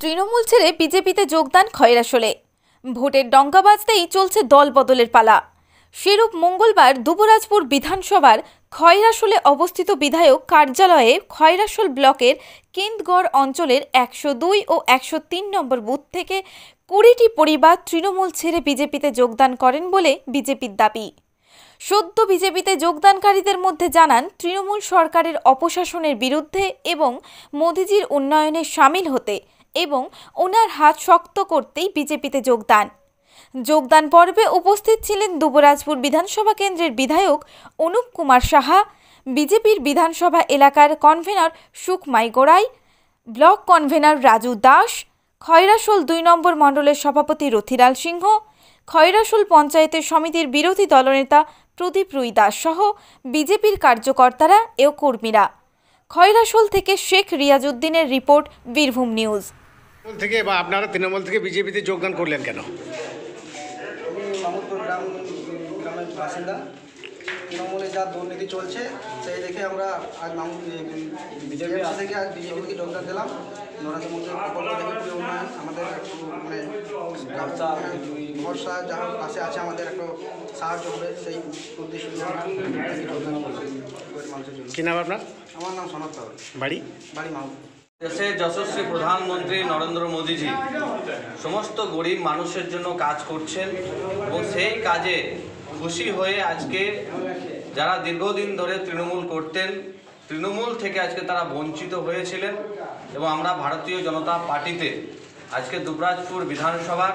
তৃণমূল ছেড়ে বিজেপিতে যোগদান খয়রাশোলে। ভোটের ডঙ্কা বাজতেই চলছে দল বদলের পালা। সেরূপ মঙ্গলবার দুবরাজপুর বিধানসভার খয়রাশোলে অবস্থিত বিধায়ক কার্যালয়ে খয়রাশোল ব্লকের কেন্দগড় অঞ্চলের 102 ও 103 নম্বর বুথ থেকে 20টি পরিবার তৃণমূল ছেড়ে বিজেপিতে যোগদান করেন বলে বিজেপির দাবি। সদ্য বিজেপিতে যোগদানকারীদের মধ্যে জানান তৃণমূল সরকারের অপশাসনের বিরুদ্ধে এবং মোদিজির উন্নয়নে সামিল হতে এবং ওনার হাত শক্ত করতেই বিজেপিতে যোগদান পর্বে উপস্থিত ছিলেন দুবরাজপুর বিধানসভা কেন্দ্রের বিধায়ক অনুপ কুমার সাহা, বিজেপির বিধানসভা এলাকার কনভেনর সুকমাই গোড়াই, ব্লক কনভেনর রাজু দাস, খয়রাশোল 2 নম্বর মণ্ডলের সভাপতি রথিলাল সিংহ, খয়রাশোল পঞ্চায়েতের সমিতির বিরোধী দলনেতা প্রদীপ রুই দাস সহ বিজেপির কার্যকর্তারা ও কর্মীরা। খয়রাশোল থেকে শেখ রিয়াজউদ্দিনের রিপোর্ট, বীরভূম নিউজ। থেকে বা আপনারা তৃণমূল থেকে বিজেপিতে যোগদান করলেন কেন? আমি মামুদপুর গ্রামের বাসিন্দা। তৃণমূলে যা দুর্নীতি চলছে সেই দেখে আমরা আজ বিজেপি থেকে আজ বিজেপিকে যোগদান দিলাম। নরেন্দ্র মোদীর প্রকল্প থেকে খুবই উন্নয়ন, আমাদের একটু মানে ভরসা যার পাশে আছে আমাদের একটু সাহায্য হবে সেই উদ্দেশ্য মানুষের জন্য। কী নাম আপনার? আমার নাম সনদ পাল। বাড়ি মামুদ। দেশের যশস্বী প্রধানমন্ত্রী নরেন্দ্র মোদীজি সমস্ত গরিব মানুষের জন্য কাজ করছেন এবং সেই কাজে খুশি হয়ে আজকে যারা দীর্ঘদিন ধরে তৃণমূল করতেন, তৃণমূল থেকে আজকে তারা বঞ্চিত হয়েছিলেন এবং আমরা ভারতীয় জনতা পার্টিতে আজকে দুবরাজপুর বিধানসভার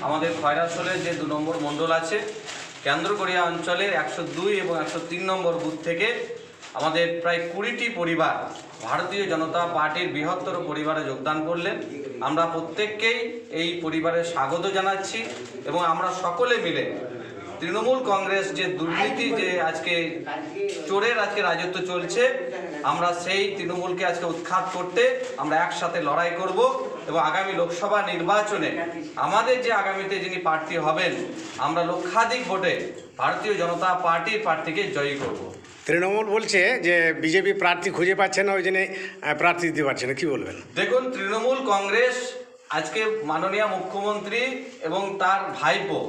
আমাদের খয়রাশোলের যে 2 নম্বর মণ্ডল আছে কেন্দ্রগড়িয়া অঞ্চলের 102 এবং 103 নম্বর বুথ থেকে আমাদের প্রায় 20টি পরিবার ভারতীয় জনতা পার্টির বৃহত্তর পরিবারে যোগদান করলেন। আমরা প্রত্যেককেই এই পরিবারে স্বাগত জানাচ্ছি এবং আমরা সকলে মিলে তৃণমূল কংগ্রেস যে দুর্নীতি যে আজকে চোরের আজকে রাজত্ব চলছে, আমরা সেই তৃণমূলকে আজকে উৎখাত করতে আমরা একসাথে লড়াই করব এবং আগামী লোকসভা নির্বাচনে আমাদের যে আগামীতে যিনি প্রার্থী হবেন আমরা লক্ষাধিক ভোটে ভারতীয় জনতা পার্টির প্রার্থীকে জয়ী করব। তৃণমূল বলছে যে বিজেপি প্রার্থী খুঁজে পাচ্ছে না, ওই জন্য প্রার্থী দিতে পারছে না, কি বলবেন? দেখুন, তৃণমূল কংগ্রেস আজকে মাননীয় মুখ্যমন্ত্রী এবং তার ভাইপো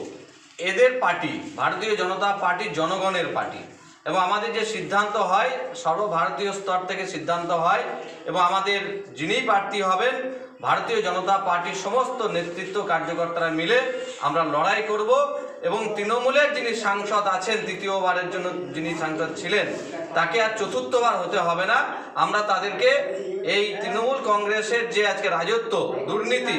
এদের পার্টি, ভারতীয় জনতা পার্টি জনগণের পার্টি এবং আমাদের যে সিদ্ধান্ত হয় সর্বভারতীয় স্তর থেকে সিদ্ধান্ত হয় এবং আমাদের যিনি প্রার্থী হবেন ভারতীয় জনতা পার্টির সমস্ত নেতৃত্ব কার্যকর্তারা মিলে আমরা লড়াই করব এবং তৃণমূলের যিনি সাংসদ আছেন, দ্বিতীয়বারের জন্য যিনি সাংসদ ছিলেন, তাকে আর চতুর্থবার হতে হবে না। আমরা তাদেরকে এই তৃণমূল কংগ্রেসের যে আজকে রাজত্ব দুর্নীতি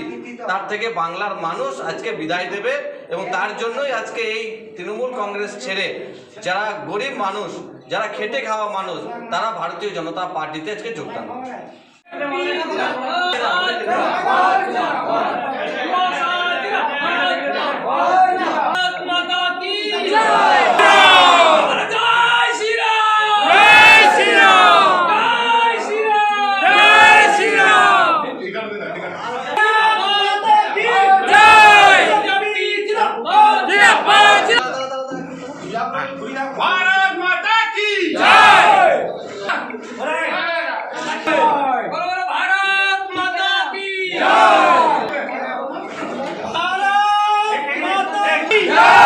তার থেকে বাংলার মানুষ আজকে বিদায় দেবে এবং তার জন্যই আজকে এই তৃণমূল কংগ্রেস ছেড়ে যারা গরিব মানুষ, যারা খেটে খাওয়া মানুষ, তারা ভারতীয় জনতা পার্টিতে আজকে যোগদান করবে। भारत माता की जय। भारत माता की जय। भारत माता की जय।